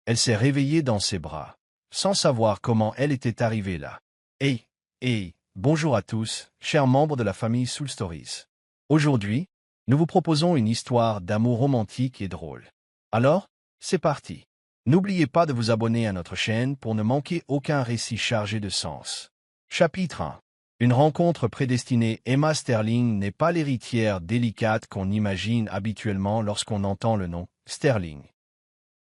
Elle s'est réveillée dans ses bras, sans savoir comment elle était arrivée là. Bonjour à tous, chers membres de la famille Soul Stories. Aujourd'hui, nous vous proposons une histoire d'amour romantique et drôle. Alors, c'est parti. N'oubliez pas de vous abonner à notre chaîne pour ne manquer aucun récit chargé de sens. Chapitre 1. Une rencontre prédestinée. Emma Sterling n'est pas l'héritière délicate qu'on imagine habituellement lorsqu'on entend le nom Sterling.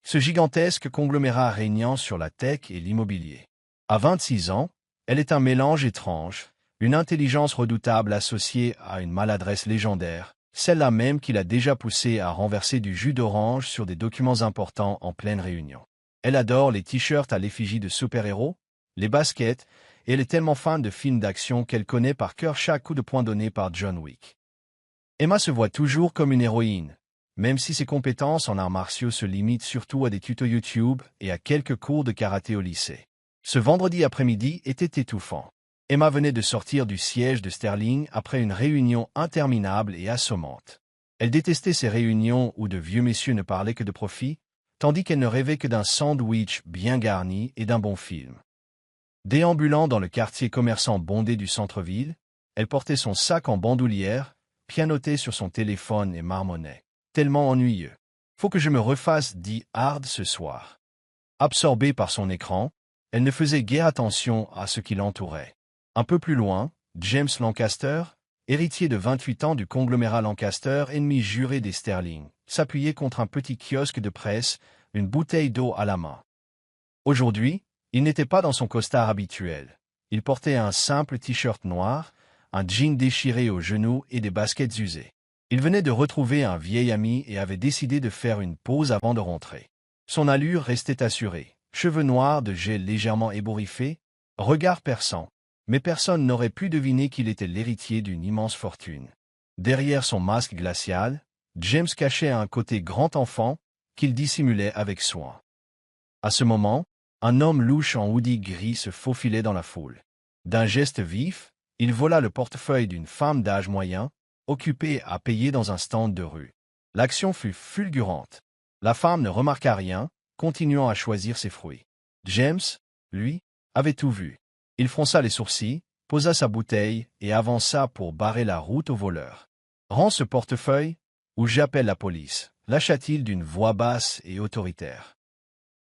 Ce gigantesque conglomérat régnant sur la tech et l'immobilier. À 26 ans, elle est un mélange étrange, une intelligence redoutable associée à une maladresse légendaire, celle-là même qui l'a déjà poussée à renverser du jus d'orange sur des documents importants en pleine réunion. Elle adore les t-shirts à l'effigie de super-héros, les baskets, et elle est tellement fan de films d'action qu'elle connaît par cœur chaque coup de poing donné par John Wick. Emma se voit toujours comme une héroïne, même si ses compétences en arts martiaux se limitent surtout à des tutos YouTube et à quelques cours de karaté au lycée. Ce vendredi après-midi était étouffant. Emma venait de sortir du siège de Sterling après une réunion interminable et assommante. Elle détestait ces réunions où de vieux messieurs ne parlaient que de profit, tandis qu'elle ne rêvait que d'un sandwich bien garni et d'un bon film. Déambulant dans le quartier commerçant bondé du centre-ville, elle portait son sac en bandoulière, pianotait sur son téléphone et marmonnait. Tellement ennuyeux. Faut que je me refasse dit Hard ce soir. Absorbée par son écran, elle ne faisait guère attention à ce qui l'entourait. Un peu plus loin, James Lancaster, héritier de 28 ans du conglomérat Lancaster, ennemi juré des Sterling, s'appuyait contre un petit kiosque de presse, une bouteille d'eau à la main. Aujourd'hui, il n'était pas dans son costard habituel. Il portait un simple t-shirt noir, un jean déchiré aux genoux et des baskets usées. Il venait de retrouver un vieil ami et avait décidé de faire une pause avant de rentrer. Son allure restait assurée, cheveux noirs de gel légèrement ébouriffés, regard perçant, mais personne n'aurait pu deviner qu'il était l'héritier d'une immense fortune. Derrière son masque glacial, James cachait un côté grand enfant qu'il dissimulait avec soin. À ce moment, un homme louche en hoodie gris se faufilait dans la foule. D'un geste vif, il vola le portefeuille d'une femme d'âge moyen, occupée à payer dans un stand de rue. L'action fut fulgurante. La femme ne remarqua rien, continuant à choisir ses fruits. James, lui, avait tout vu. Il fronça les sourcils, posa sa bouteille et avança pour barrer la route au voleur. « Rends ce portefeuille, ou j'appelle la police », lâcha-t-il d'une voix basse et autoritaire.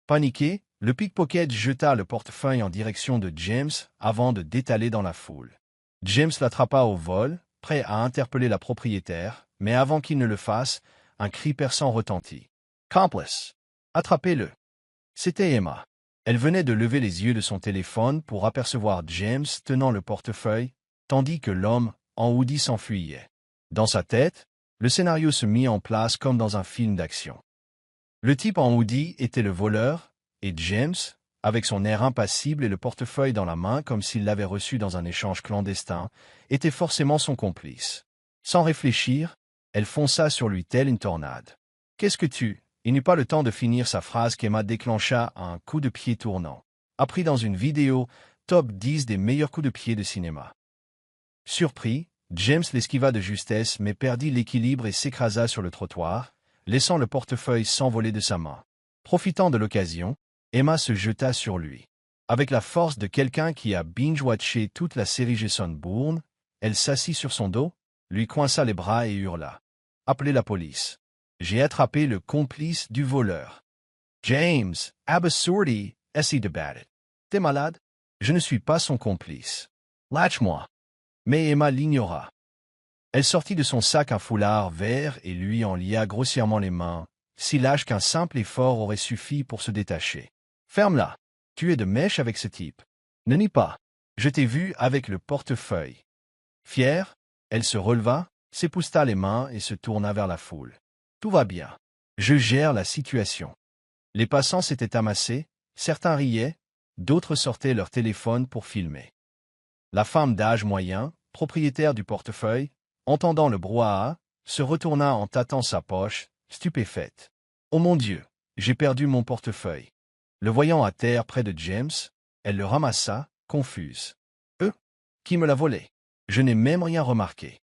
Paniqué, le pickpocket jeta le portefeuille en direction de James avant de détaler dans la foule. James l'attrapa au vol, prêt à interpeller la propriétaire, mais avant qu'il ne le fasse, un cri perçant retentit. « Complice! Attrapez-le » C'était Emma. Elle venait de lever les yeux de son téléphone pour apercevoir James tenant le portefeuille, tandis que l'homme, en hoodie, s'enfuyait. Dans sa tête, le scénario se mit en place comme dans un film d'action. Le type en hoodie était le voleur, et James, avec son air impassible et le portefeuille dans la main comme s'il l'avait reçu dans un échange clandestin, était forcément son complice. Sans réfléchir, elle fonça sur lui telle une tornade. « Qu'est-ce que tu » Il n'eut pas le temps de finir sa phrase qu'Emma déclencha un coup de pied tournant, appris dans une vidéo top 10 des meilleurs coups de pied de cinéma. Surpris, James l'esquiva de justesse mais perdit l'équilibre et s'écrasa sur le trottoir, laissant le portefeuille s'envoler de sa main. Profitant de l'occasion, Emma se jeta sur lui. Avec la force de quelqu'un qui a binge-watché toute la série Jason Bourne, elle s'assit sur son dos, lui coinça les bras et hurla. « Appelez la police. J'ai attrapé le complice du voleur. » James, abasourdi, essayait de battre. « T'es malade? Je ne suis pas son complice. Lâche-moi. » Mais Emma l'ignora. Elle sortit de son sac un foulard vert et lui en lia grossièrement les mains, si lâche qu'un simple effort aurait suffi pour se détacher. « Ferme-la. Tu es de mèche avec ce type. Ne nie pas. Je t'ai vu avec le portefeuille. » Fière, elle se releva, s'épousta les mains et se tourna vers la foule. « Tout va bien. Je gère la situation. » Les passants s'étaient amassés, certains riaient, d'autres sortaient leur téléphone pour filmer. La femme d'âge moyen, propriétaire du portefeuille, entendant le brouhaha, se retourna en tâtant sa poche, stupéfaite. « Oh mon Dieu, j'ai perdu mon portefeuille. » Le voyant à terre près de James, elle le ramassa, confuse. « Qui me l'a volé? Je n'ai même rien remarqué. »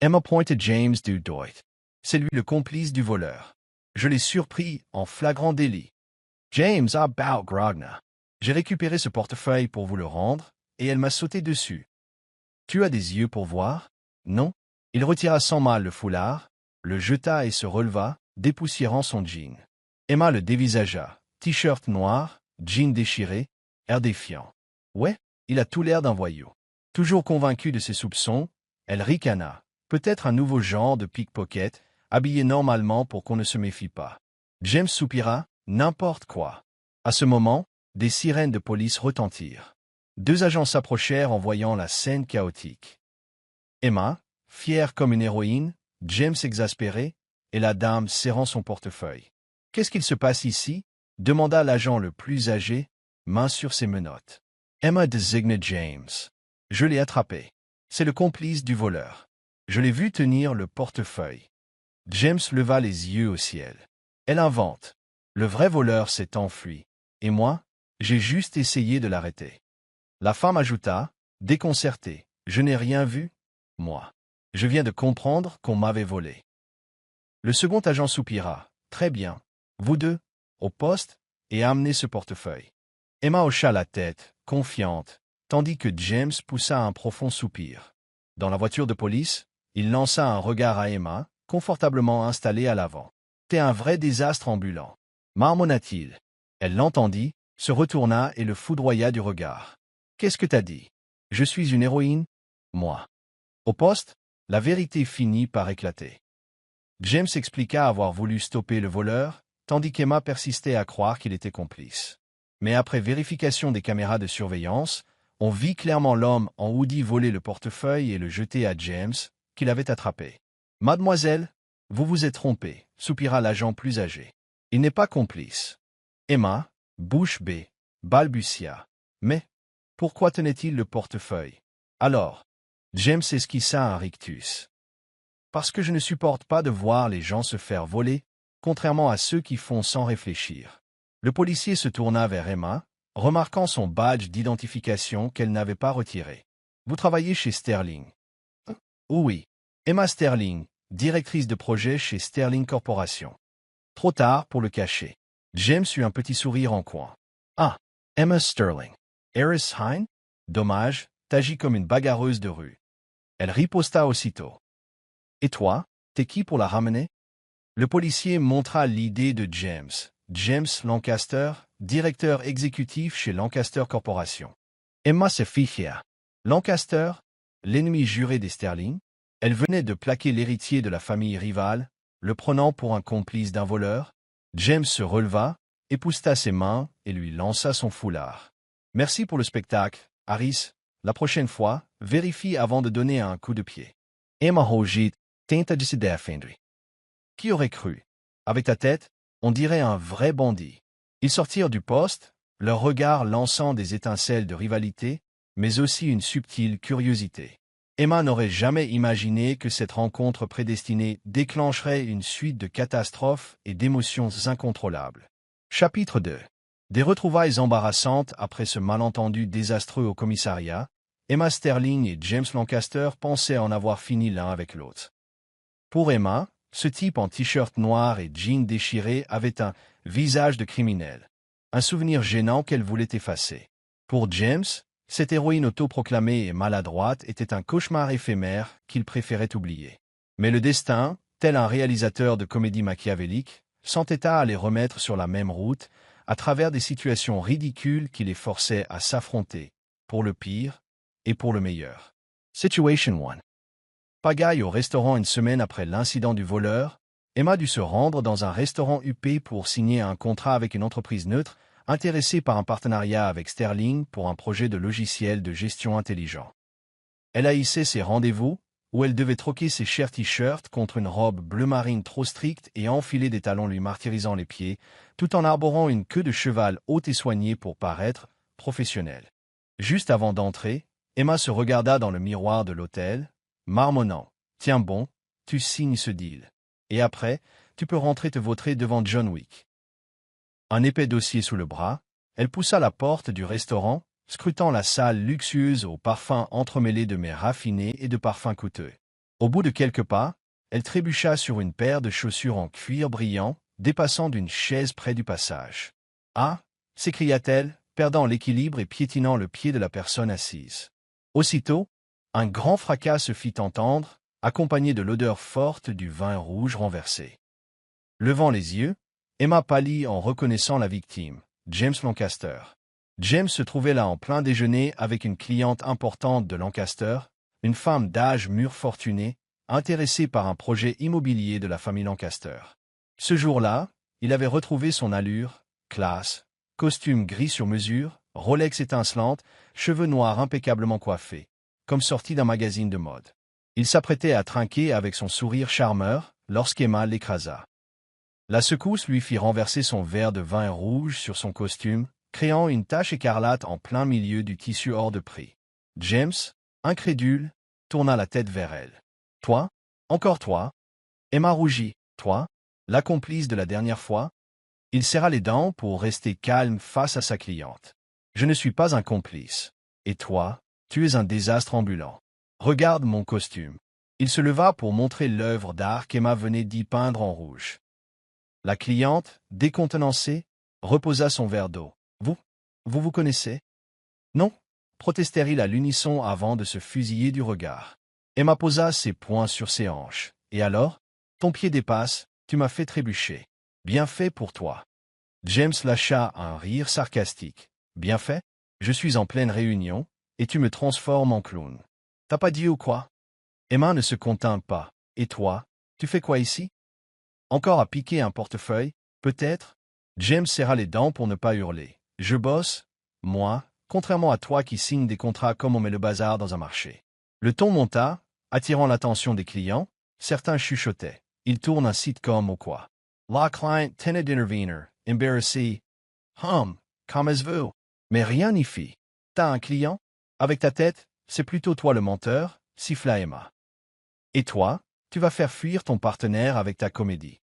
Emma pointait James du doigt. « C'est lui le complice du voleur. Je l'ai surpris en flagrant délit. » James about Grogna. J'ai récupéré ce portefeuille pour vous le rendre, et elle m'a sauté dessus. Tu as des yeux pour voir? Non? Il retira sans mal le foulard, le jeta et se releva, dépoussiérant son jean. Emma le dévisagea. T-shirt noir, jean déchiré, air défiant. Ouais, il a tout l'air d'un voyou. Toujours convaincue de ses soupçons, elle ricana. Peut-être un nouveau genre de pickpocket, habillé normalement pour qu'on ne se méfie pas. James soupira, n'importe quoi. À ce moment, des sirènes de police retentirent. 2 agents s'approchèrent en voyant la scène chaotique. Emma, fière comme une héroïne, James exaspéré, et la dame serrant son portefeuille. « Qu'est-ce qu'il se passe ici ?» demanda l'agent le plus âgé, main sur ses menottes. Emma désigna James. « Je l'ai attrapé. C'est le complice du voleur. Je l'ai vu tenir le portefeuille. » James leva les yeux au ciel. Elle invente. Le vrai voleur s'est enfui. Et moi, j'ai juste essayé de l'arrêter. La femme ajouta, déconcertée. Je n'ai rien vu, moi. Je viens de comprendre qu'on m'avait volé. Le second agent soupira. Très bien. Vous deux, au poste, et amenez ce portefeuille. Emma hocha la tête, confiante, tandis que James poussa un profond soupir. Dans la voiture de police, il lança un regard à Emma, confortablement installée à l'avant. « T'es un vrai désastre ambulant. » marmonna-t-il. Elle l'entendit, se retourna et le foudroya du regard. « Qu'est-ce que t'as dit? Je suis une héroïne? Moi. » Au poste, la vérité finit par éclater. James expliqua avoir voulu stopper le voleur, tandis qu'Emma persistait à croire qu'il était complice. Mais après vérification des caméras de surveillance, on vit clairement l'homme en hoodie voler le portefeuille et le jeter à James, qu'il avait attrapé. « Mademoiselle, vous vous êtes trompée, » soupira l'agent plus âgé. « Il n'est pas complice. » Emma, bouche bée, balbutia. « Mais, pourquoi tenait-il le portefeuille? » Alors, James esquissa un rictus. « Parce que je ne supporte pas de voir les gens se faire voler, contrairement à ceux qui font sans réfléchir. » Le policier se tourna vers Emma, remarquant son badge d'identification qu'elle n'avait pas retiré. « Vous travaillez chez Sterling? »« Oui. Emma Sterling, directrice de projet chez Sterling Corporation. » Trop tard pour le cacher. James eut un petit sourire en coin. « Ah, Emma Sterling. Eris Hine? Dommage, t'agis comme une bagarreuse de rue. » Elle riposta aussitôt. « Et toi, t'es qui pour la ramener ?» Le policier montra l'idée de James. James Lancaster, directeur exécutif chez Lancaster Corporation. Emma se ficha. Lancaster, l'ennemi juré des Sterling, elle venait de plaquer l'héritier de la famille rivale, le prenant pour un complice d'un voleur. James se releva, épousta ses mains et lui lança son foulard. « Merci pour le spectacle, Harris. La prochaine fois, vérifie avant de donner un coup de pied. » Emma rougit, tenta de se défendre. Qui aurait cru? Avec ta tête, on dirait un vrai bandit. Ils sortirent du poste, leur regard lançant des étincelles de rivalité, mais aussi une subtile curiosité. Emma n'aurait jamais imaginé que cette rencontre prédestinée déclencherait une suite de catastrophes et d'émotions incontrôlables. Chapitre 2. Des retrouvailles embarrassantes après ce malentendu désastreux au commissariat, Emma Sterling et James Lancaster pensaient en avoir fini l'un avec l'autre. Pour Emma, ce type en t-shirt noir et jean déchiré avait un visage de criminel, un souvenir gênant qu'elle voulait effacer. Pour James, cette héroïne autoproclamée et maladroite était un cauchemar éphémère qu'il préférait oublier. Mais le destin, tel un réalisateur de comédie machiavélique, s'entêta à les remettre sur la même route, à travers des situations ridicules qui les forçaient à s'affronter, pour le pire et pour le meilleur. Situation 1. Pagaille au restaurant une semaine après l'incident du voleur, Emma dut se rendre dans un restaurant huppé pour signer un contrat avec une entreprise neutre, intéressée par un partenariat avec Sterling pour un projet de logiciel de gestion intelligent. Elle haïssait ses rendez-vous, où elle devait troquer ses chers t-shirts contre une robe bleu marine trop stricte et enfiler des talons lui martyrisant les pieds, tout en arborant une queue de cheval haute et soignée pour paraître professionnelle. Juste avant d'entrer, Emma se regarda dans le miroir de l'hôtel, marmonnant. « Tiens bon, tu signes ce deal. Et après, tu peux rentrer te vautrer devant John Wick. » Un épais dossier sous le bras, elle poussa la porte du restaurant, scrutant la salle luxueuse aux parfums entremêlés de mets raffinés et de parfums coûteux. Au bout de quelques pas, elle trébucha sur une paire de chaussures en cuir brillant, dépassant d'une chaise près du passage. Ah, s'écria-t-elle, perdant l'équilibre et piétinant le pied de la personne assise. Aussitôt, un grand fracas se fit entendre, accompagné de l'odeur forte du vin rouge renversé. Levant les yeux, Emma pâlit en reconnaissant la victime, James Lancaster. James se trouvait là en plein déjeuner avec une cliente importante de Lancaster, une femme d'âge mûr fortunée, intéressée par un projet immobilier de la famille Lancaster. Ce jour-là, il avait retrouvé son allure, classe, costume gris sur mesure, Rolex étincelante, cheveux noirs impeccablement coiffés, comme sorti d'un magazine de mode. Il s'apprêtait à trinquer avec son sourire charmeur lorsqu'Emma l'écrasa. La secousse lui fit renverser son verre de vin rouge sur son costume, créant une tache écarlate en plein milieu du tissu hors de prix. James, incrédule, tourna la tête vers elle. « Toi? Encore toi ?» Emma rougit. « Toi? La complice de la dernière fois ?» Il serra les dents pour rester calme face à sa cliente. « Je ne suis pas un complice. Et toi, tu es un désastre ambulant. Regarde mon costume. » Il se leva pour montrer l'œuvre d'art qu'Emma venait d'y peindre en rouge. La cliente, décontenancée, reposa son verre d'eau. « Vous connaissez ?»« Non » protestèrent-ils à l'unisson avant de se fusiller du regard. Emma posa ses poings sur ses hanches. « Et alors? Ton pied dépasse, tu m'as fait trébucher. Bien fait pour toi. » James lâcha un rire sarcastique. « Bien fait? Je suis en pleine réunion, et tu me transformes en clown. T'as pas dit ou quoi ?» Emma ne se contint pas. « Et toi, tu fais quoi ici? Encore à piquer un portefeuille, peut-être ?» James serra les dents pour ne pas hurler. « Je bosse, moi, contrairement à toi qui signe des contrats comme on met le bazar dans un marché. » Le ton monta, attirant l'attention des clients. Certains chuchotaient. Il tourne un sitcom ou quoi? La client tenait d'intervenir, embarrassé. Calmez-vous. Mais rien n'y fit. T'as un client? Avec ta tête, c'est plutôt toi le menteur, siffla Emma. Et toi, tu vas faire fuir ton partenaire avec ta comédie.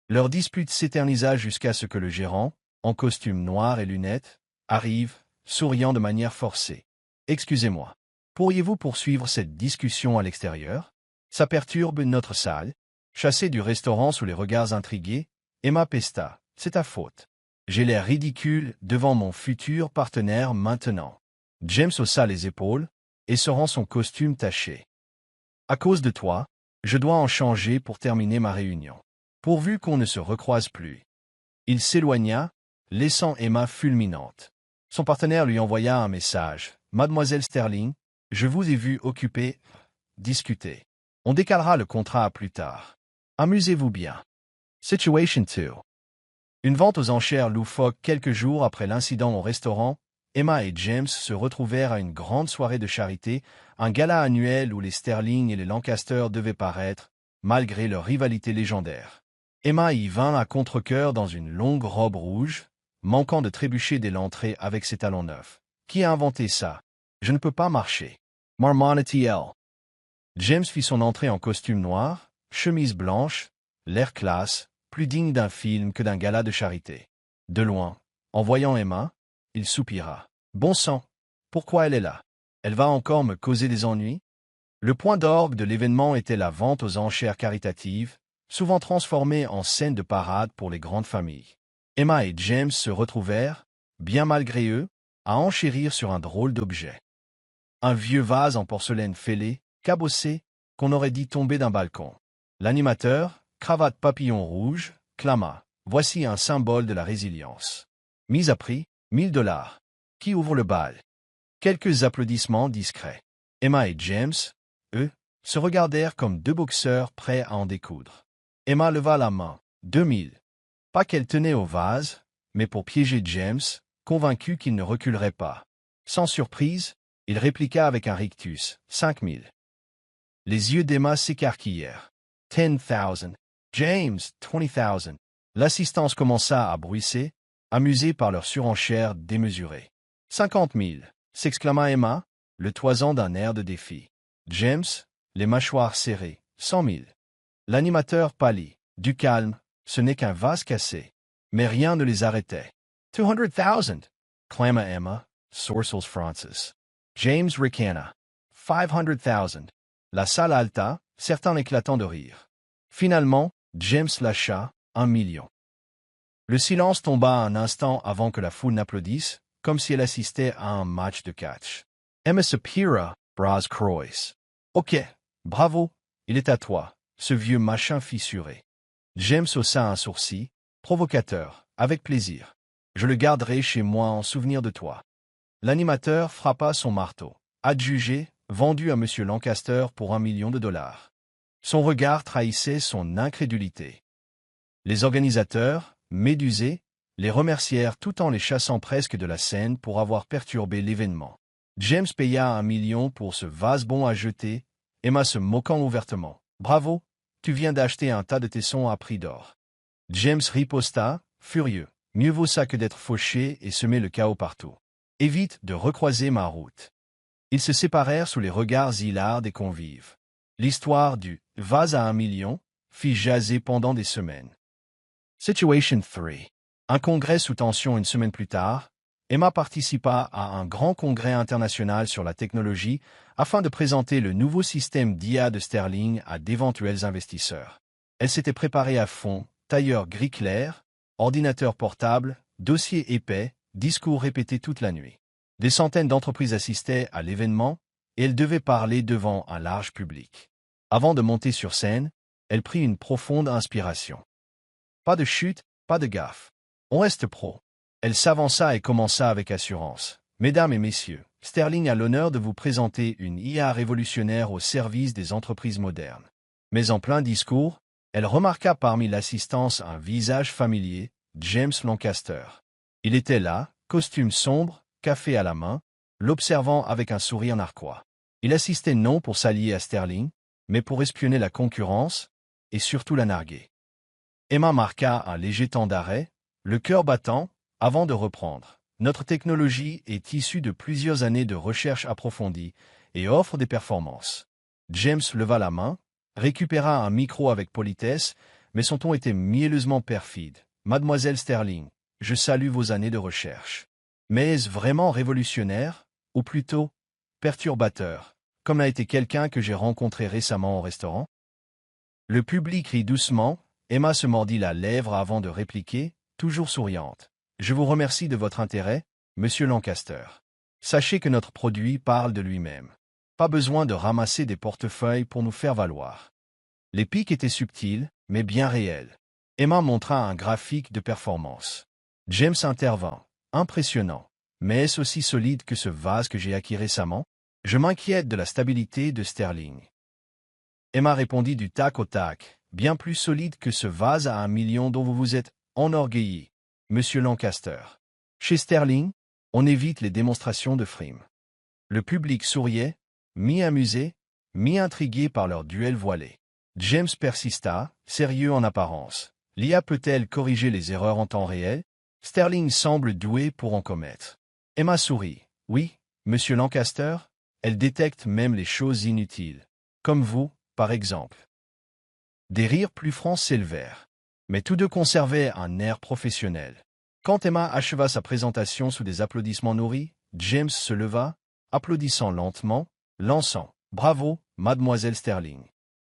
Leur dispute s'éternisa jusqu'à ce que le gérant, en costume noir et lunettes, arrive, souriant de manière forcée. « Excusez-moi, pourriez-vous poursuivre cette discussion à l'extérieur? Ça perturbe notre salle. » Chassée du restaurant sous les regards intrigués, Emma pesta. « C'est ta faute. J'ai l'air ridicule devant mon futur partenaire maintenant. » James haussa les épaules, essorant son costume taché. « À cause de toi, je dois en changer pour terminer ma réunion. Pourvu qu'on ne se recroise plus. » Il s'éloigna, laissant Emma fulminante. Son partenaire lui envoya un message. « Mademoiselle Sterling, je vous ai vu occupée. Discutez. On décalera le contrat à plus tard. Amusez-vous bien. » Situation 2. Une vente aux enchères loufoque quelques jours après l'incident au restaurant, Emma et James se retrouvèrent à une grande soirée de charité, un gala annuel où les Sterling et les Lancaster devaient paraître, malgré leur rivalité légendaire. Emma y vint à contre-cœur dans une longue robe rouge, manquant de trébucher dès l'entrée avec ses talons neufs. « Qui a inventé ça? Je ne peux pas marcher. » marmonna-t-elle. James fit son entrée en costume noir, chemise blanche, l'air classe, plus digne d'un film que d'un gala de charité. De loin, en voyant Emma, il soupira. « Bon sang, pourquoi elle est là? Elle va encore me causer des ennuis ?» Le point d'orgue de l'événement était la vente aux enchères caritatives, souvent transformée en scène de parade pour les grandes familles. Emma et James se retrouvèrent, bien malgré eux, à enchérir sur un drôle d'objet. Un vieux vase en porcelaine fêlée, cabossé, qu'on aurait dit tomber d'un balcon. L'animateur, cravate papillon rouge, clama « Voici un symbole de la résilience. » Mise à prix, $1000. Qui ouvre le bal? Quelques applaudissements discrets. Emma et James, eux, se regardèrent comme deux boxeurs prêts à en découdre. Emma leva la main. 2000. Pas qu'elle tenait au vase, mais pour piéger James, convaincu qu'il ne reculerait pas. Sans surprise, il répliqua avec un rictus. 5000. Les yeux d'Emma s'écarquillèrent. 10,000. James, 20,000. L'assistance commença à bruisser, amusée par leur surenchère démesurée. 50 000, s'exclama Emma, le toisant d'un air de défi. James, les mâchoires serrées. 100 000. L'animateur pâlit. Du calme, ce n'est qu'un vase cassé. Mais rien ne les arrêtait. 200,000, clama Emma, Sourcils Francis. James ricana. 500,000. La salle halta, certains éclatant de rire. Finalement, James lâcha 1 million. Le silence tomba un instant avant que la foule n'applaudisse, comme si elle assistait à un match de catch. Emma Sapira, Braz Croix. Ok, bravo, il est à toi, ce vieux machin fissuré. James haussa un sourcil, provocateur, avec plaisir. Je le garderai chez moi en souvenir de toi. L'animateur frappa son marteau. Adjugé, vendu à M. Lancaster pour $1 million. Son regard trahissait son incrédulité. Les organisateurs, médusés, les remercièrent tout en les chassant presque de la scène pour avoir perturbé l'événement. James paya $1 million pour ce vase bon à jeter, Emma se moquant ouvertement. Bravo, tu viens d'acheter un tas de tessons à prix d'or. James riposta, furieux. Mieux vaut ça que d'être fauché et semer le chaos partout. Évite de recroiser ma route. Ils se séparèrent sous les regards hilars des convives. L'histoire du « vase à $1 million » fit jaser pendant des semaines. Situation 3. Un congrès sous tension une semaine plus tard, Emma participa à un grand congrès international sur la technologie afin de présenter le nouveau système d'IA de Sterling à d'éventuels investisseurs. Elle s'était préparée à fond, tailleur gris clair, ordinateur portable, dossier épais, discours répétés toute la nuit. Des centaines d'entreprises assistaient à l'événement et elle devait parler devant un large public. Avant de monter sur scène, elle prit une profonde inspiration. Pas de chute, pas de gaffe. On reste pro. Elle s'avança et commença avec assurance. Mesdames et messieurs, Sterling a l'honneur de vous présenter une IA révolutionnaire au service des entreprises modernes. Mais en plein discours, elle remarqua parmi l'assistance un visage familier, James Lancaster. Il était là, costume sombre, café à la main, l'observant avec un sourire narquois. Il assistait non pour s'allier à Sterling, mais pour espionner la concurrence, et surtout la narguer. Emma marqua un léger temps d'arrêt, le cœur battant, avant de reprendre. Notre technologie est issue de plusieurs années de recherche approfondie et offre des performances. James leva la main, récupéra un micro avec politesse, mais son ton était mielleusement perfide. Mademoiselle Sterling, je salue vos années de recherche. Mais est-ce vraiment révolutionnaire, ou plutôt perturbateur, comme l'a été quelqu'un que j'ai rencontré récemment au restaurant? Le public rit doucement, Emma se mordit la lèvre avant de répliquer, toujours souriante. Je vous remercie de votre intérêt, Monsieur Lancaster. Sachez que notre produit parle de lui-même. Pas besoin de ramasser des portefeuilles pour nous faire valoir. Les pics étaient subtils, mais bien réels. Emma montra un graphique de performance. James intervint. Impressionnant. Mais est-ce aussi solide que ce vase que j'ai acquis récemment? Je m'inquiète de la stabilité de Sterling. Emma répondit du tac au tac. Bien plus solide que ce vase à $1 million dont vous vous êtes enorgueilli, Monsieur Lancaster. Chez Sterling, on évite les démonstrations de frime. Le public souriait, mi-amusé, mi-intrigué par leur duel voilé. James persista, sérieux en apparence. L'IA peut-elle corriger les erreurs en temps réel? Sterling semble doué pour en commettre. Emma sourit. Oui, Monsieur Lancaster, elle détecte même les choses inutiles. Comme vous, par exemple. Des rires plus francs s'élevèrent. Mais tous deux conservaient un air professionnel. Quand Emma acheva sa présentation sous des applaudissements nourris, James se leva, applaudissant lentement, lançant « Bravo, Mademoiselle Sterling.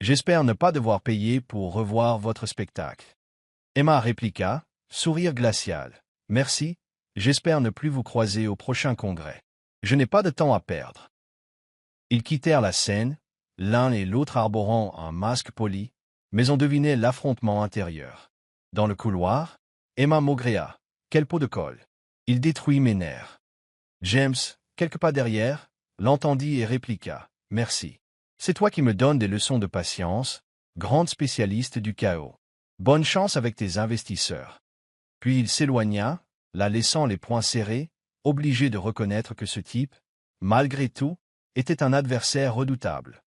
J'espère ne pas devoir payer pour revoir votre spectacle. » Emma répliqua, sourire glacial. « Merci, j'espère ne plus vous croiser au prochain congrès. Je n'ai pas de temps à perdre. » Ils quittèrent la scène, l'un et l'autre arborant un masque poli, mais on devinait l'affrontement intérieur. Dans le couloir, Emma maugréa. Quel pot de colle. Il détruit mes nerfs. James, quelques pas derrière, l'entendit et répliqua. Merci. C'est toi qui me donnes des leçons de patience, grande spécialiste du chaos. Bonne chance avec tes investisseurs. Puis il s'éloigna, la laissant les poings serrés, obligé de reconnaître que ce type, malgré tout, était un adversaire redoutable.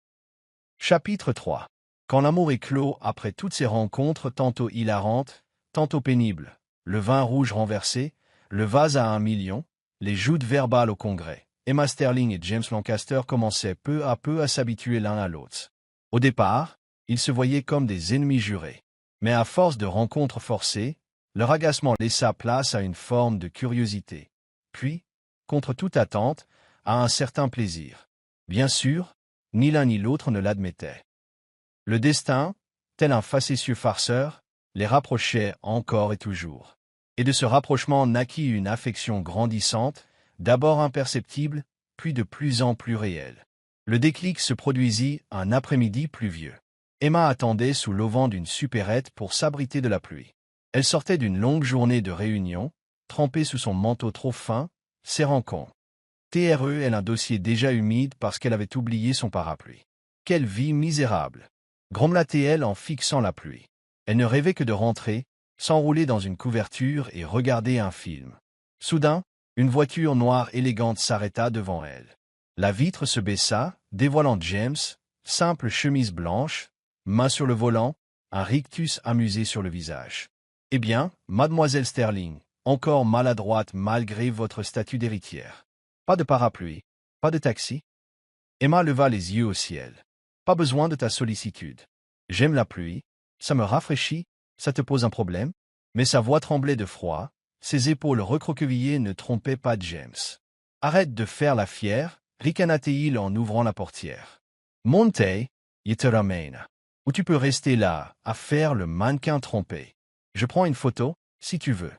Chapitre 3. Quand l'amour est clos après toutes ces rencontres tantôt hilarantes, tantôt pénibles, le vin rouge renversé, le vase à $1 million, les joutes verbales au congrès, Emma Sterling et James Lancaster commençaient peu à peu à s'habituer l'un à l'autre. Au départ, ils se voyaient comme des ennemis jurés. Mais à force de rencontres forcées, leur agacement laissa place à une forme de curiosité. Puis, contre toute attente, à un certain plaisir. Bien sûr, ni l'un ni l'autre ne l'admettaient. Le destin, tel un facétieux farceur, les rapprochait encore et toujours. Et de ce rapprochement naquit une affection grandissante, d'abord imperceptible, puis de plus en plus réelle. Le déclic se produisit un après-midi pluvieux. Emma attendait sous l'auvent d'une supérette pour s'abriter de la pluie. Elle sortait d'une longue journée de réunion, trempée sous son manteau trop fin, serrant con. Elle un dossier déjà humide parce qu'elle avait oublié son parapluie. Quelle vie misérable! Grommela-t-elle en fixant la pluie. Elle ne rêvait que de rentrer, s'enrouler dans une couverture et regarder un film. Soudain, une voiture noire élégante s'arrêta devant elle. La vitre se baissa, dévoilant James, simple chemise blanche, main sur le volant, un rictus amusé sur le visage. « Eh bien, mademoiselle Sterling, encore maladroite malgré votre statut d'héritière. Pas de parapluie, pas de taxi ?» Emma leva les yeux au ciel. « Pas besoin de ta sollicitude. J'aime la pluie, ça me rafraîchit, ça te pose un problème ?» Mais sa voix tremblait de froid, ses épaules recroquevillées ne trompaient pas James. « Arrête de faire la fière » ricana-t-il en ouvrant la portière. « Monte, je te ramène. Ou tu peux rester là, à faire le mannequin trompé. Je prends une photo, si tu veux. »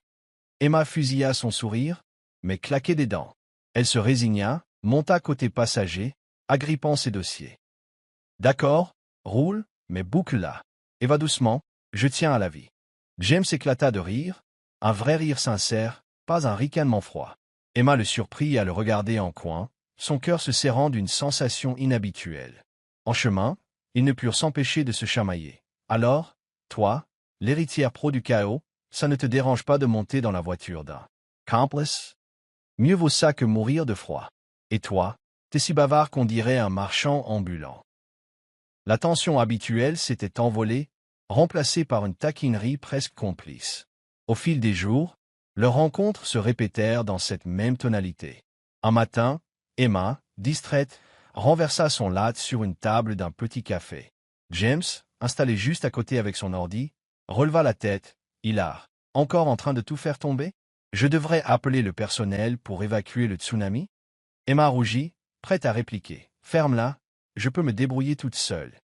Emma fusilla son sourire, mais claquait des dents. Elle se résigna, monta côté passager, agrippant ses dossiers. « D'accord, roule, mais boucle-la. Et va doucement, je tiens à la vie. » James éclata de rire, un vrai rire sincère, pas un ricanement froid. Emma le surprit à le regarder en coin, son cœur se serrant d'une sensation inhabituelle. En chemin, ils ne purent s'empêcher de se chamailler. « Alors, toi, l'héritière pro du chaos, ça ne te dérange pas de monter dans la voiture d'un complice? Mieux vaut ça que mourir de froid. Et toi, t'es si bavard qu'on dirait un marchand ambulant. » La tension habituelle s'était envolée, remplacée par une taquinerie presque complice. Au fil des jours, leurs rencontres se répétèrent dans cette même tonalité. Un matin, Emma, distraite, renversa son latte sur une table d'un petit café. James, installé juste à côté avec son ordi, releva la tête. « Hilar, encore en train de tout faire tomber? Je devrais appeler le personnel pour évacuer le tsunami ?» Emma rougit, prête à répliquer. « Ferme-la, je peux me débrouiller toute seule.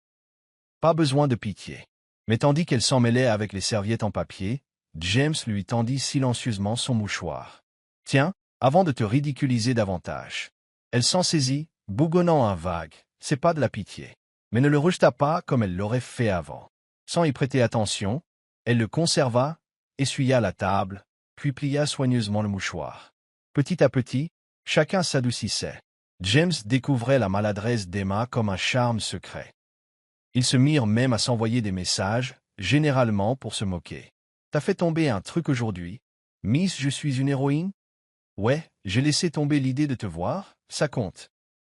Pas besoin de pitié. » Mais tandis qu'elle s'en mêlait avec les serviettes en papier, James lui tendit silencieusement son mouchoir. « Tiens, avant de te ridiculiser davantage. » Elle s'en saisit, bougonnant un vague. « C'est pas de la pitié. » Mais ne le rejeta pas comme elle l'aurait fait avant. Sans y prêter attention, elle le conserva, essuya la table, puis plia soigneusement le mouchoir. Petit à petit, chacun s'adoucissait. James découvrait la maladresse d'Emma comme un charme secret. Ils se mirent même à s'envoyer des messages, généralement pour se moquer. « T'as fait tomber un truc aujourd'hui? Miss, je suis une héroïne? Ouais, j'ai laissé tomber l'idée de te voir, ça compte. »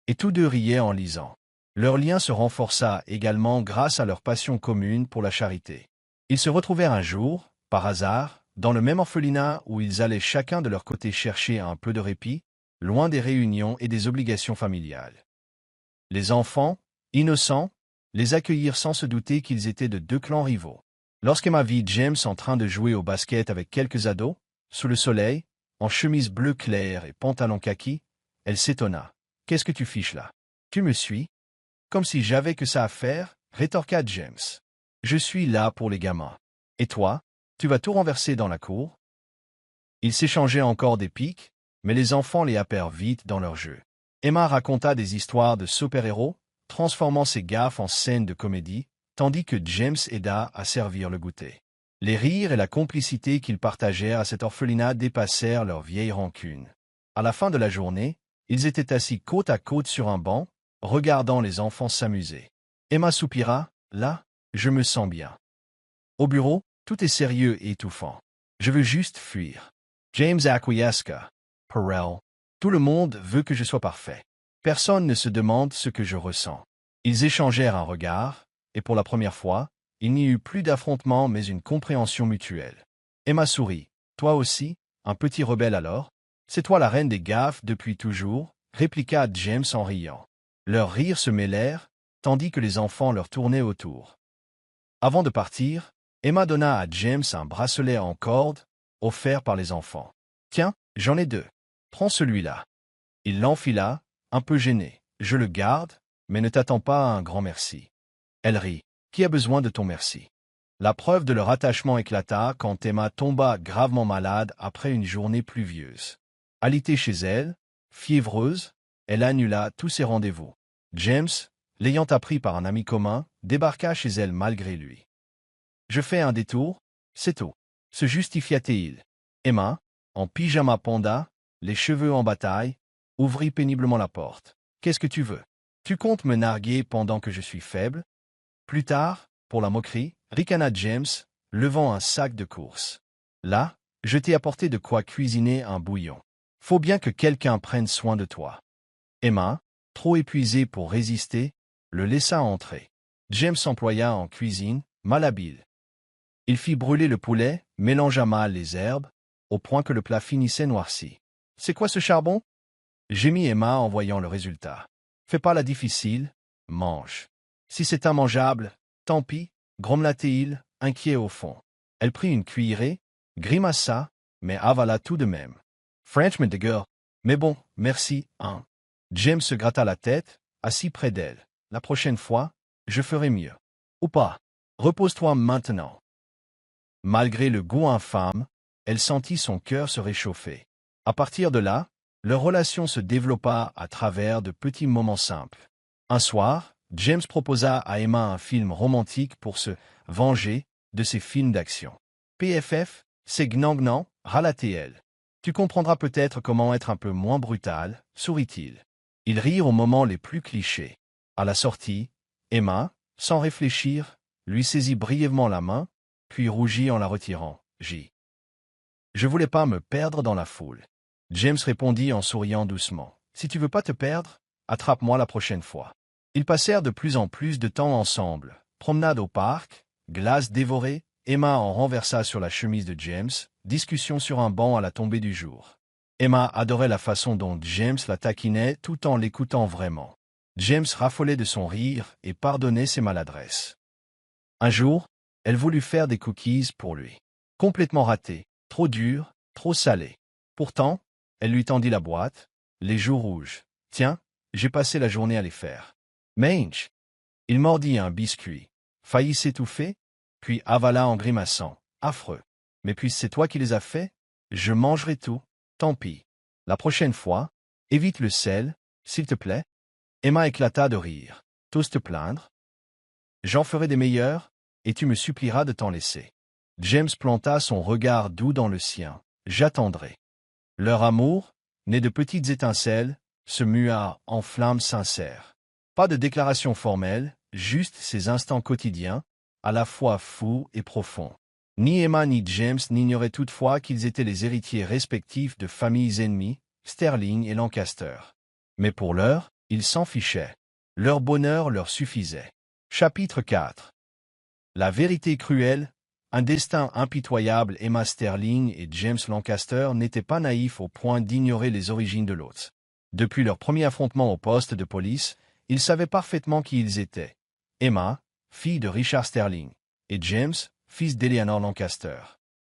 Et tous deux riaient en lisant. Leur lien se renforça également grâce à leur passion commune pour la charité. Ils se retrouvèrent un jour, par hasard, dans le même orphelinat où ils allaient chacun de leur côté chercher un peu de répit, loin des réunions et des obligations familiales. Les enfants, innocents, les accueillirent sans se douter qu'ils étaient de deux clans rivaux. Lorsqu'Emma vit James en train de jouer au basket avec quelques ados, sous le soleil, en chemise bleu clair et pantalon kaki, elle s'étonna. « Qu'est-ce que tu fiches là? Tu me suis? » « Comme si j'avais que ça à faire, » rétorqua James. « Je suis là pour les gamins. Et toi, tu vas tout renverser dans la cour? » Ils s'échangeaient encore des piques, mais les enfants les happèrent vite dans leur jeu. Emma raconta des histoires de super-héros, transformant ses gaffes en scènes de comédie, tandis que James aida à servir le goûter. Les rires et la complicité qu'ils partagèrent à cet orphelinat dépassèrent leur vieille rancune. À la fin de la journée, ils étaient assis côte à côte sur un banc, regardant les enfants s'amuser. Emma soupira. « Là, je me sens bien. Au bureau, tout est sérieux et étouffant. Je veux juste fuir. » James acquiesça. « Perel, tout le monde veut que je sois parfait. Personne ne se demande ce que je ressens. » Ils échangèrent un regard, et pour la première fois, il n'y eut plus d'affrontement mais une compréhension mutuelle. Emma sourit. « Toi aussi, un petit rebelle alors? C'est toi la reine des gaffes depuis toujours ?» répliqua James en riant. Leurs rires se mêlèrent, tandis que les enfants leur tournaient autour. Avant de partir, Emma donna à James un bracelet en corde, offert par les enfants. « Tiens, j'en ai deux. Prends celui-là. » Il l'enfila, un peu gêné. « Je le garde, mais ne t'attends pas à un grand merci. » Elle rit. « Qui a besoin de ton merci? » La preuve de leur attachement éclata quand Emma tomba gravement malade après une journée pluvieuse. Alitée chez elle, fiévreuse, elle annula tous ses rendez-vous. James, l'ayant appris par un ami commun, débarqua chez elle malgré lui. « Je fais un détour, c'est tout. » se justifia-t-il. Emma, en pyjama panda, les cheveux en bataille, ouvrit péniblement la porte. « Qu'est-ce que tu veux? Tu comptes me narguer pendant que je suis faible? » Plus tard, pour la moquerie, ricana James, levant un sac de course. « Là, je t'ai apporté de quoi cuisiner un bouillon. Faut bien que quelqu'un prenne soin de toi. » Emma, trop épuisée pour résister, le laissa entrer. James s'employa en cuisine, malhabile. Il fit brûler le poulet, mélangea mal les herbes, au point que le plat finissait noirci. « C'est quoi ce charbon? » gémit Emma en voyant le résultat. « Fais pas la difficile, mange. Si c'est immangeable, tant pis, grommela-t-il, inquiet au fond. » Elle prit une cuillerée, grimaça, mais avala tout de même. « Frenchman de girl. Mais bon, merci, hein. » James se gratta la tête, assis près d'elle. « La prochaine fois, je ferai mieux. Ou pas. Repose-toi maintenant. » Malgré le goût infâme, elle sentit son cœur se réchauffer. À partir de là, leur relation se développa à travers de petits moments simples. Un soir, James proposa à Emma un film romantique pour se venger de ses films d'action. « PFF, c'est gnangnan, râla-t-elle. Tu comprendras peut-être comment être un peu moins brutal, sourit-il. Ils rirent aux moments les plus clichés. À la sortie, Emma, sans réfléchir, lui saisit brièvement la main, puis rougit en la retirant. « Je voulais pas me perdre dans la foule. » James répondit en souriant doucement. « Si tu veux pas te perdre, attrape-moi la prochaine fois. » Ils passèrent de plus en plus de temps ensemble. Promenade au parc, glace dévorée, Emma en renversa sur la chemise de James, discussion sur un banc à la tombée du jour. Emma adorait la façon dont James la taquinait tout en l'écoutant vraiment. James raffolait de son rire et pardonnait ses maladresses. Un jour, elle voulut faire des cookies pour lui. Complètement ratés, trop durs, trop salés. Pourtant, elle lui tendit la boîte, les joues rouges. « Tiens, j'ai passé la journée à les faire. » Mange. Il mordit un biscuit, faillit s'étouffer, puis avala en grimaçant. « Affreux. Mais puis c'est toi qui les as faits? Je mangerai tout. Tant pis. La prochaine fois, évite le sel, s'il te plaît. » Emma éclata de rire. « T'oses te plaindre? J'en ferai des meilleurs, et tu me supplieras de t'en laisser. » James planta son regard doux dans le sien. « J'attendrai. » Leur amour, né de petites étincelles, se mua en flammes sincères. Pas de déclaration formelle, juste ces instants quotidiens, à la fois fous et profonds. Ni Emma ni James n'ignoraient toutefois qu'ils étaient les héritiers respectifs de familles ennemies, Sterling et Lancaster. Mais pour l'heure, ils s'en fichaient. Leur bonheur leur suffisait. Chapitre 4. La vérité cruelle. Un destin impitoyable. Emma Sterling et James Lancaster n'étaient pas naïfs au point d'ignorer les origines de l'autre. Depuis leur premier affrontement au poste de police, ils savaient parfaitement qui ils étaient. Emma, fille de Richard Sterling, et James, fils d'Eleanor Lancaster.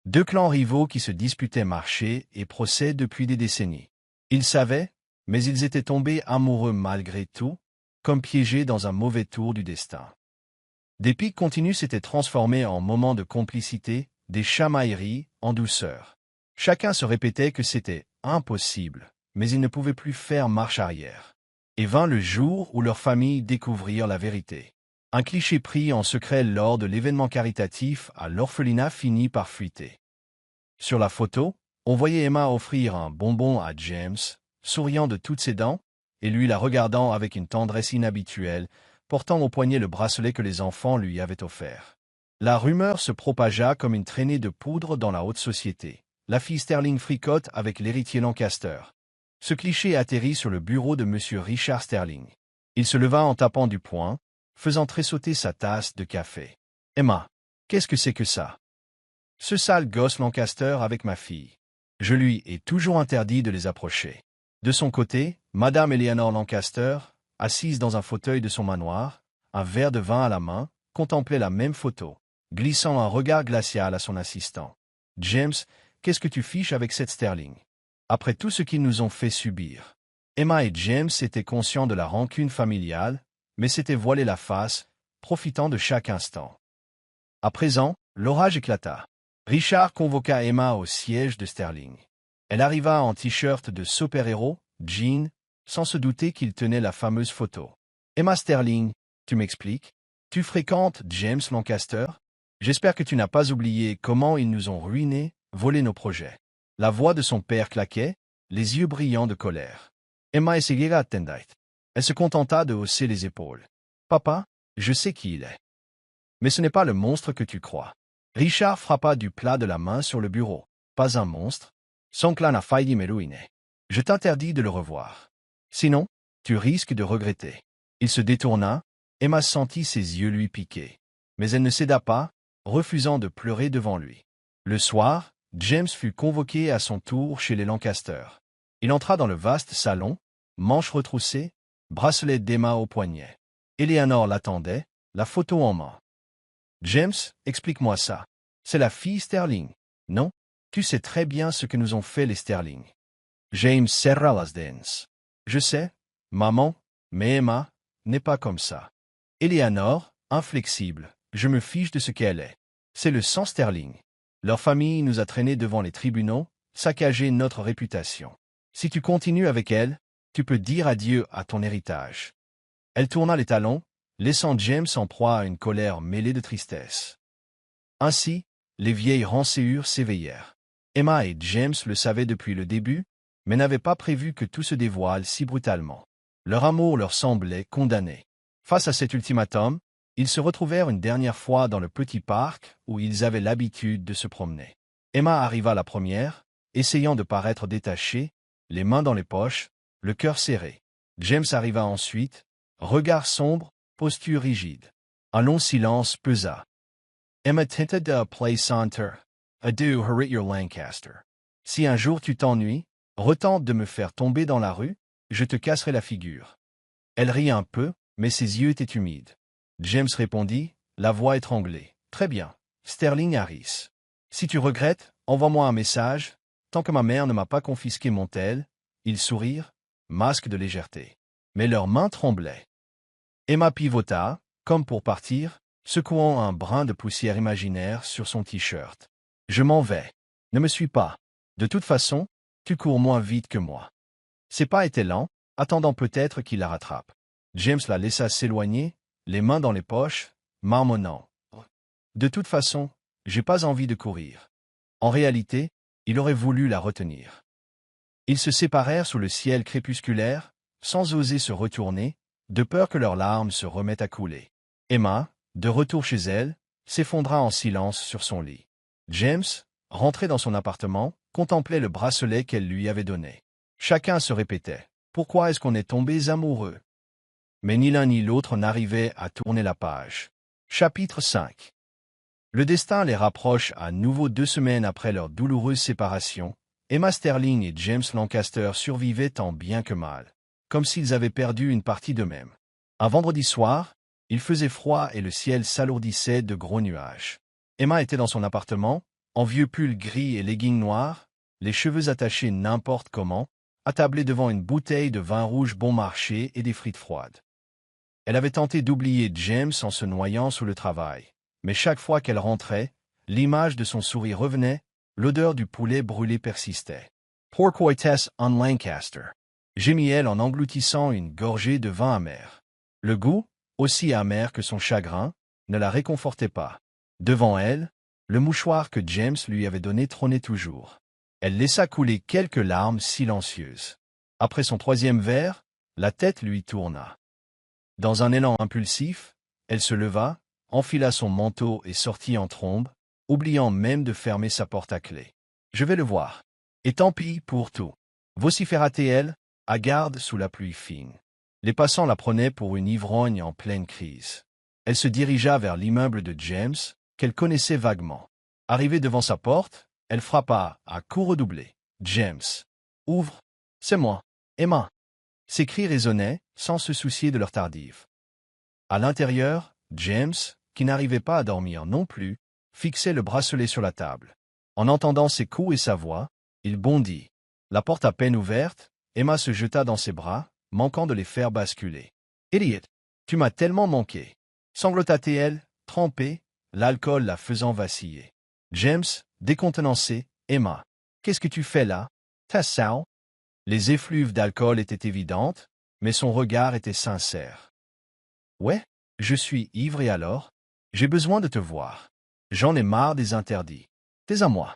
Deux clans rivaux qui se disputaient marché et procès depuis des décennies. Ils savaient, mais ils étaient tombés amoureux malgré tout, comme piégés dans un mauvais tour du destin. Des pics continus s'étaient transformés en moments de complicité, des chamailleries, en douceur. Chacun se répétait que c'était impossible, mais ils ne pouvaient plus faire marche arrière. Et vint le jour où leurs familles découvrirent la vérité. Un cliché pris en secret lors de l'événement caritatif à l'orphelinat finit par fuiter. Sur la photo, on voyait Emma offrir un bonbon à James, souriant de toutes ses dents, et lui la regardant avec une tendresse inhabituelle, portant au poignet le bracelet que les enfants lui avaient offert. La rumeur se propagea comme une traînée de poudre dans la haute société. La fille Sterling fricote avec l'héritier Lancaster. Ce cliché atterrit sur le bureau de M. Richard Sterling. Il se leva en tapant du poing, faisant tressauter sa tasse de café. « Emma, qu'est-ce que c'est que ça? Ce sale gosse Lancaster avec ma fille. Je lui ai toujours interdit de les approcher. » De son côté, Madame Eleanor Lancaster, assise dans un fauteuil de son manoir, un verre de vin à la main, contemplait la même photo, glissant un regard glacial à son assistant. « James, qu'est-ce que tu fiches avec cette Sterling? Après tout ce qu'ils nous ont fait subir. » Emma et James étaient conscients de la rancune familiale, mais s'étaient voilés la face, profitant de chaque instant. À présent, l'orage éclata. Richard convoqua Emma au siège de Sterling. Elle arriva en t-shirt de super-héros, jean, sans se douter qu'il tenait la fameuse photo. Emma Sterling, tu m'expliques? Tu fréquentes James Lancaster? J'espère que tu n'as pas oublié comment ils nous ont ruinés, volé nos projets. La voix de son père claquait, les yeux brillants de colère. Emma essayait attendait. Elle se contenta de hausser les épaules. Papa, je sais qui il est. Mais ce n'est pas le monstre que tu crois. Richard frappa du plat de la main sur le bureau. Pas un monstre. Son clan a failli me ruiner. Je t'interdis de le revoir. Sinon, tu risques de regretter. Il se détourna. Emma sentit ses yeux lui piquer. Mais elle ne céda pas, refusant de pleurer devant lui. Le soir, James fut convoqué à son tour chez les Lancaster. Il entra dans le vaste salon, manches retroussées, bracelet d'Emma au poignet. Eleanor l'attendait, la photo en main. James, explique-moi ça. C'est la fille Sterling, non? Tu sais très bien ce que nous ont fait les Sterling. James serra las dents. Je sais, maman, mais Emma n'est pas comme ça. Eleanor, inflexible, je me fiche de ce qu'elle est. C'est le sang Sterling. Leur famille nous a traînés devant les tribunaux, saccagé notre réputation. Si tu continues avec elle, tu peux dire adieu à ton héritage. Elle tourna les talons, laissant James en proie à une colère mêlée de tristesse. Ainsi, les vieilles rancœurs s'éveillèrent. Emma et James le savaient depuis le début, mais n'avaient pas prévu que tout se dévoile si brutalement. Leur amour leur semblait condamné. Face à cet ultimatum, ils se retrouvèrent une dernière fois dans le petit parc où ils avaient l'habitude de se promener. Emma arriva la première, essayant de paraître détachée, les mains dans les poches, le cœur serré. James arriva ensuite, regard sombre, posture rigide. Un long silence pesa. Emma tenta de plaisanter. Adieu, Harriet Lancaster. Si un jour tu t'ennuies, retente de me faire tomber dans la rue, je te casserai la figure. Elle rit un peu, mais ses yeux étaient humides. James répondit, la voix étranglée. Très bien, Sterling Harris. Si tu regrettes, envoie-moi un message. Tant que ma mère ne m'a pas confisqué mon tel, ils sourirent, masque de légèreté. Mais leurs mains tremblaient. Emma pivota, comme pour partir, secouant un brin de poussière imaginaire sur son t-shirt. Je m'en vais. Ne me suis pas. De toute façon, tu cours moins vite que moi. Ses pas étaient lents, attendant peut-être qu'il la rattrape. James la laissa s'éloigner, les mains dans les poches, marmonnant. De toute façon, j'ai pas envie de courir. En réalité, il aurait voulu la retenir. Ils se séparèrent sous le ciel crépusculaire, sans oser se retourner, de peur que leurs larmes se remettent à couler. Emma, de retour chez elle, s'effondra en silence sur son lit. James, rentré dans son appartement, contemplait le bracelet qu'elle lui avait donné. Chacun se répétait « Pourquoi est-ce qu'on est tombés amoureux ?» Mais ni l'un ni l'autre n'arrivait à tourner la page. Chapitre 5. Le destin les rapproche à nouveau 2 semaines après leur douloureuse séparation. Emma Sterling et James Lancaster survivaient tant bien que mal, comme s'ils avaient perdu une partie d'eux-mêmes. Un vendredi soir, il faisait froid et le ciel s'alourdissait de gros nuages. Emma était dans son appartement, en vieux pull gris et leggings noirs, les cheveux attachés n'importe comment, attablée devant une bouteille de vin rouge bon marché et des frites froides. Elle avait tenté d'oublier James en se noyant sous le travail, mais chaque fois qu'elle rentrait, l'image de son sourire revenait, l'odeur du poulet brûlé persistait. Porcoites en Lancaster, gémit-elle en engloutissant une gorgée de vin amer. Le goût, aussi amer que son chagrin, ne la réconfortait pas. Devant elle, le mouchoir que James lui avait donné trônait toujours. Elle laissa couler quelques larmes silencieuses. Après son 3e verre, la tête lui tourna. Dans un élan impulsif, elle se leva, enfila son manteau et sortit en trombe, oubliant même de fermer sa porte à clé. « Je vais le voir. Et tant pis pour tout. » vociféra-t-elle, hagarde sous la pluie fine. Les passants la prenaient pour une ivrogne en pleine crise. Elle se dirigea vers l'immeuble de James, qu'elle connaissait vaguement. Arrivée devant sa porte, elle frappa à coups redoublés. « James, ouvre. C'est moi, Emma. » Ses cris résonnaient, sans se soucier de leur tardive. À l'intérieur, James, qui n'arrivait pas à dormir non plus, fixait le bracelet sur la table. En entendant ses coups et sa voix, il bondit. La porte à peine ouverte, Emma se jeta dans ses bras, manquant de les faire basculer. « Idiot, tu m'as tellement manqué !» sanglota-t-elle, trempée, l'alcool la faisant vaciller. James, décontenancé, Emma. Qu'est-ce que tu fais là? T'as sale? Les effluves d'alcool étaient évidentes, mais son regard était sincère. Ouais, je suis ivre et alors? J'ai besoin de te voir. J'en ai marre des interdits. T'es à moi.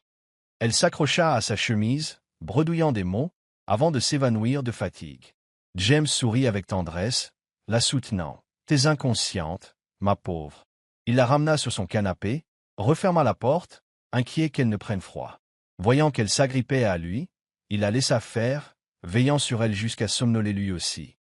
Elle s'accrocha à sa chemise, bredouillant des mots, avant de s'évanouir de fatigue. James sourit avec tendresse, la soutenant. T'es inconsciente, ma pauvre. Il la ramena sur son canapé, referma la porte, inquiet qu'elle ne prenne froid. Voyant qu'elle s'agrippait à lui, il la laissa faire, veillant sur elle jusqu'à somnoler lui aussi.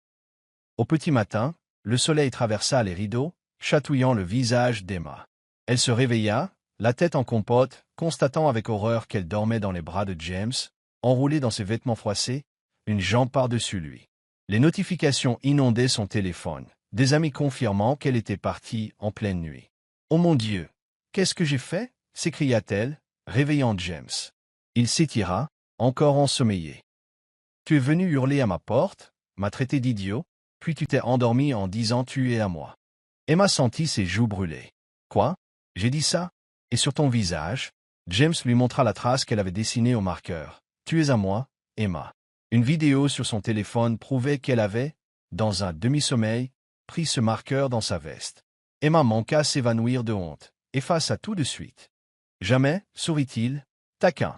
Au petit matin, le soleil traversa les rideaux, chatouillant le visage d'Emma. Elle se réveilla, la tête en compote, constatant avec horreur qu'elle dormait dans les bras de James, enroulée dans ses vêtements froissés, une jambe par-dessus lui. Les notifications inondaient son téléphone, des amis confirmant qu'elle était partie en pleine nuit. « Oh mon Dieu! Qu'est-ce que j'ai fait » s'écria-t-elle, réveillant James. Il s'étira, encore ensommeillé. « Tu es venu hurler à ma porte, m'a traité d'idiot, puis tu t'es endormi en disant tu es à moi. » Emma sentit ses joues brûler. « Quoi? J'ai dit ça? Et sur ton visage ?» James lui montra la trace qu'elle avait dessinée au marqueur. « Tu es à moi, Emma. » Une vidéo sur son téléphone prouvait qu'elle avait, dans un demi-sommeil, pris ce marqueur dans sa veste. Emma manqua s'évanouir de honte, effaça tout de suite. « Jamais, sourit-il, taquin. »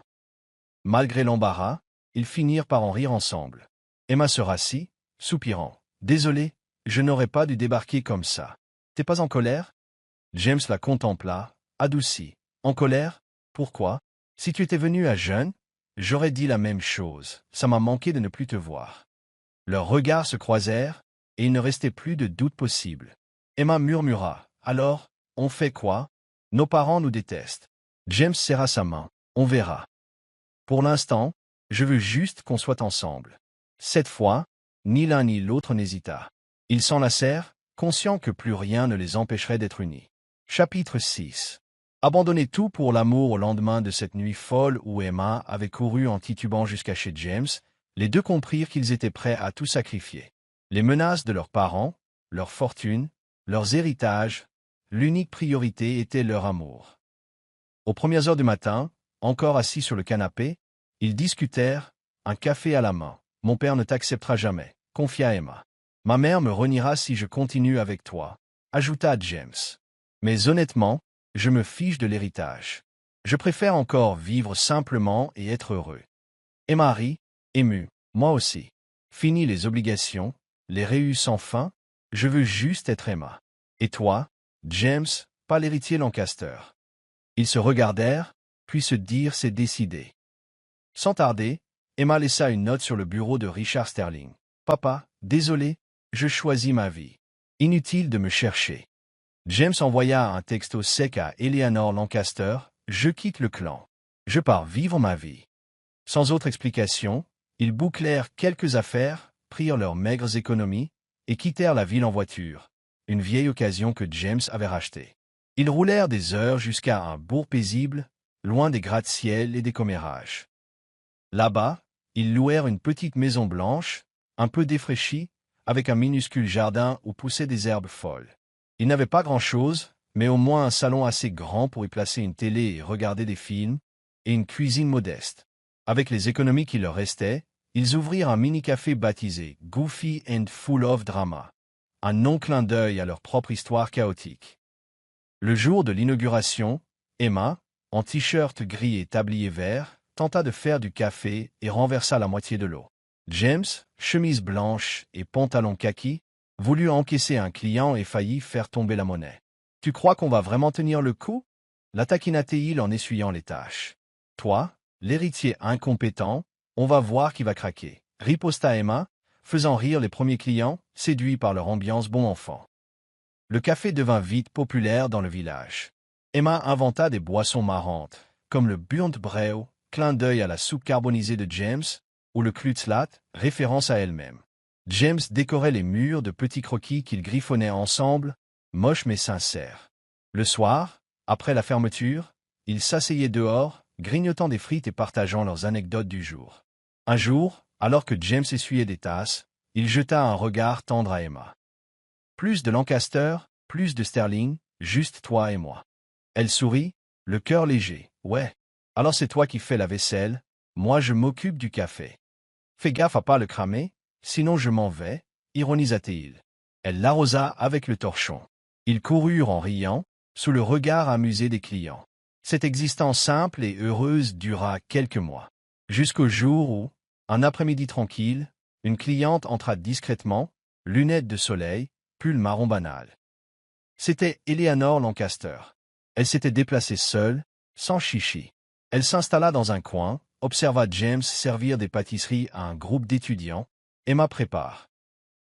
Malgré l'embarras, ils finirent par en rire ensemble. Emma se rassit, soupirant. « Désolé, je n'aurais pas dû débarquer comme ça. T'es pas en colère ?» James la contempla, adouci. « En colère? Pourquoi? Si tu étais venu à jeun, j'aurais dit la même chose. Ça m'a manqué de ne plus te voir. » Leurs regards se croisèrent, et il ne restait plus de doute possible. Emma murmura. « Alors, on fait quoi? Nos parents nous détestent. » James serra sa main. « On verra. Pour l'instant, je veux juste qu'on soit ensemble. » Cette fois, ni l'un ni l'autre n'hésita. Ils s'enlacèrent, conscients que plus rien ne les empêcherait d'être unis. Chapitre 6. Abandonner tout pour l'amour au lendemain de cette nuit folle où Emma avait couru en titubant jusqu'à chez James, les deux comprirent qu'ils étaient prêts à tout sacrifier. Les menaces de leurs parents, leur fortune, leurs héritages, l'unique priorité était leur amour. Aux premières heures du matin, encore assis sur le canapé, ils discutèrent, un café à la main. « Mon père ne t'acceptera jamais, » confia Emma. « Ma mère me reniera si je continue avec toi, » ajouta James. « Mais honnêtement, je me fiche de l'héritage. Je préfère encore vivre simplement et être heureux. » Emma rit, émue. « Moi aussi. Fini les obligations, les réus sans fin, je veux juste être Emma. Et toi, James, pas l'héritier Lancaster. » Ils se regardèrent, puis se dirent c'est décidé. Sans tarder, Emma laissa une note sur le bureau de Richard Sterling. « Papa, désolé, je choisis ma vie. Inutile de me chercher. » James envoya un texto sec à Eleanor Lancaster. « Je quitte le clan. Je pars vivre ma vie. » Sans autre explication, ils bouclèrent quelques affaires, prirent leurs maigres économies, et quittèrent la ville en voiture, une vieille occasion que James avait rachetée. Ils roulèrent des heures jusqu'à un bourg paisible, loin des gratte-ciel et des commérages. Là-bas, ils louèrent une petite maison blanche, un peu défraîchie, avec un minuscule jardin où poussaient des herbes folles. Ils n'avaient pas grand-chose, mais au moins un salon assez grand pour y placer une télé et regarder des films, et une cuisine modeste. Avec les économies qui leur restaient, ils ouvrirent un mini-café baptisé « Goofy and Full of Drama », un non-clin d'œil à leur propre histoire chaotique. Le jour de l'inauguration, Emma, en t-shirt gris et tablier vert, tenta de faire du café et renversa la moitié de l'eau. James, chemise blanche et pantalon kaki, voulut encaisser un client et faillit faire tomber la monnaie. « Tu crois qu'on va vraiment tenir le coup ?» la taquina-t-il en essuyant les taches. « Toi, l'héritier incompétent, on va voir qui va craquer, » riposta Emma, faisant rire les premiers clients, séduits par leur ambiance bon enfant. Le café devint vite populaire dans le village. Emma inventa des boissons marrantes, comme le burnt brew, clin d'œil à la soupe carbonisée de James, ou le klutzlat, référence à elle-même. James décorait les murs de petits croquis qu'ils griffonnaient ensemble, moches mais sincères. Le soir, après la fermeture, ils s'asseyaient dehors, grignotant des frites et partageant leurs anecdotes du jour. Un jour, alors que James essuyait des tasses, il jeta un regard tendre à Emma. « Plus de Lancaster, plus de Sterling, juste toi et moi. » Elle sourit, le cœur léger. Ouais. Alors c'est toi qui fais la vaisselle, moi je m'occupe du café. Fais gaffe à pas le cramer, sinon je m'en vais, ironisa-t-il. Elle l'arrosa avec le torchon. Ils coururent en riant, sous le regard amusé des clients. Cette existence simple et heureuse dura quelques mois. Jusqu'au jour où, un après-midi tranquille, une cliente entra discrètement, lunettes de soleil, pull marron banal. C'était Eleanor Lancaster. Elle s'était déplacée seule, sans chichi. Elle s'installa dans un coin, observa James servir des pâtisseries à un groupe d'étudiants. Emma prépare.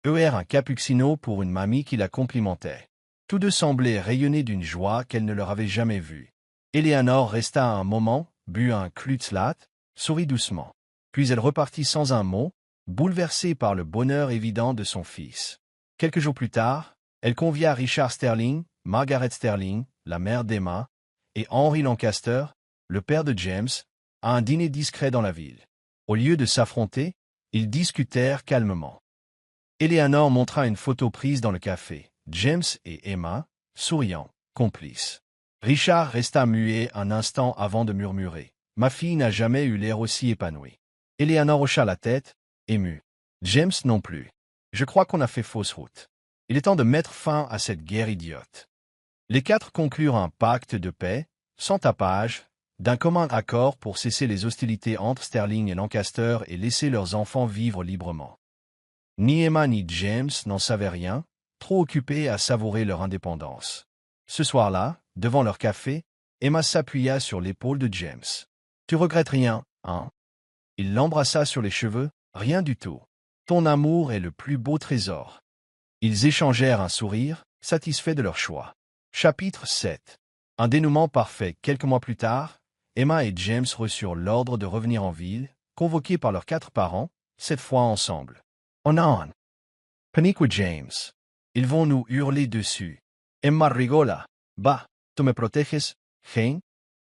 Un cappuccino pour une mamie qui la complimentait. Tous deux semblaient rayonner d'une joie qu'elle ne leur avait jamais vue. Eleanor resta un moment, but un Klutzlat, sourit doucement. Puis elle repartit sans un mot, bouleversée par le bonheur évident de son fils. Quelques jours plus tard, elle convia Richard Sterling, Margaret Sterling, la mère d'Emma, et Henry Lancaster, le père de James, à un dîner discret dans la ville. Au lieu de s'affronter, ils discutèrent calmement. Eleanor montra une photo prise dans le café, James et Emma, souriant, complices. Richard resta muet un instant avant de murmurer. Ma fille n'a jamais eu l'air aussi épanouie. Eleanor hocha la tête, émue. James non plus. Je crois qu'on a fait fausse route. Il est temps de mettre fin à cette guerre idiote. Les quatre conclurent un pacte de paix, sans tapage, d'un commun accord pour cesser les hostilités entre Sterling et Lancaster et laisser leurs enfants vivre librement. Ni Emma ni James n'en savaient rien, trop occupés à savourer leur indépendance. Ce soir-là, devant leur café, Emma s'appuya sur l'épaule de James. « Tu regrettes rien, hein ?» Il l'embrassa sur les cheveux. « Rien du tout. Ton amour est le plus beau trésor. » Ils échangèrent un sourire, satisfaits de leur choix. Chapitre 7. Un dénouement parfait. Quelques mois plus tard, Emma et James reçurent l'ordre de revenir en ville, convoqués par leurs quatre parents, cette fois ensemble. On en. Panique James. Ils vont nous hurler dessus. Emma rigola. Bah, tu me protéges, hein?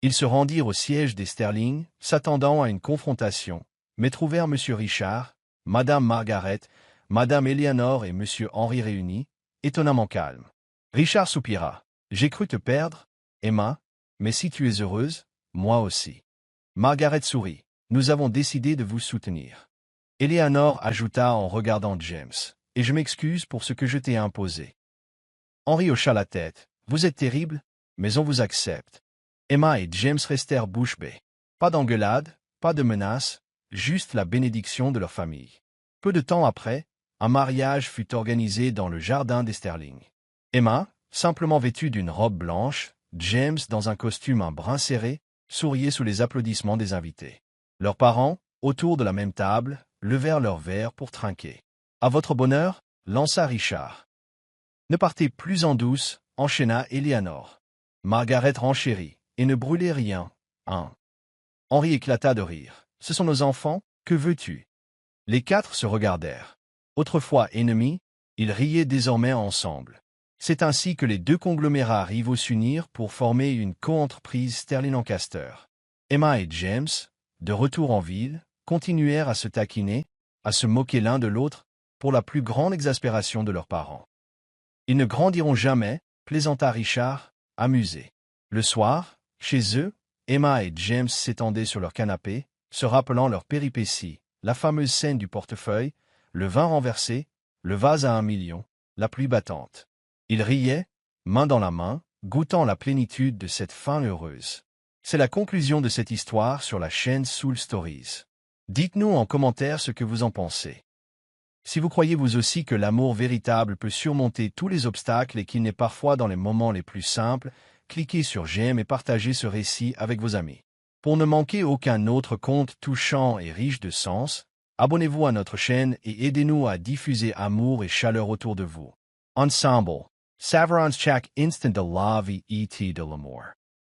Ils se rendirent au siège des Sterling, s'attendant à une confrontation, mais trouvèrent M. Richard, Mme Margaret, Mme Eleanor et M. Henry réunis, étonnamment calmes. Richard soupira. J'ai cru te perdre, Emma, mais si tu es heureuse, moi aussi. Margaret sourit. Nous avons décidé de vous soutenir. Eleanor ajouta en regardant James. Et je m'excuse pour ce que je t'ai imposé. Henry hocha la tête. Vous êtes terrible, mais on vous accepte. Emma et James restèrent bouche bée. Pas d'engueulade, pas de menaces, juste la bénédiction de leur famille. Peu de temps après, un mariage fut organisé dans le jardin des Sterling. Emma, simplement vêtue d'une robe blanche, James dans un costume en brun serré, souriaient sous les applaudissements des invités. Leurs parents, autour de la même table, levèrent leurs verres pour trinquer. « À votre bonheur » lança Richard. « Ne partez plus en douce » enchaîna Eleanor. Margaret renchérit. « Et ne brûlez rien, hein ?» Henry éclata de rire. « Ce sont nos enfants, que veux-tu » Les quatre se regardèrent. Autrefois ennemis, ils riaient désormais ensemble. C'est ainsi que les deux conglomérats rivaux s'unirent pour former une coentreprise Sterling-Lancaster. Emma et James, de retour en ville, continuèrent à se taquiner, à se moquer l'un de l'autre, pour la plus grande exaspération de leurs parents. Ils ne grandiront jamais, plaisanta Richard, amusé. Le soir, chez eux, Emma et James s'étendaient sur leur canapé, se rappelant leurs péripéties, la fameuse scène du portefeuille, le vin renversé, le vase à 1 million, la pluie battante. Ils riaient, main dans la main, goûtant la plénitude de cette fin heureuse. C'est la conclusion de cette histoire sur la chaîne Soul Stories. Dites-nous en commentaire ce que vous en pensez. Si vous croyez vous aussi que l'amour véritable peut surmonter tous les obstacles et qu'il n'est parfois dans les moments les plus simples, cliquez sur j'aime et partagez ce récit avec vos amis. Pour ne manquer aucun autre conte touchant et riche de sens, abonnez-vous à notre chaîne et aidez-nous à diffuser amour et chaleur autour de vous. Ensemble, Savarons chaque instant de la vie et de l'amour.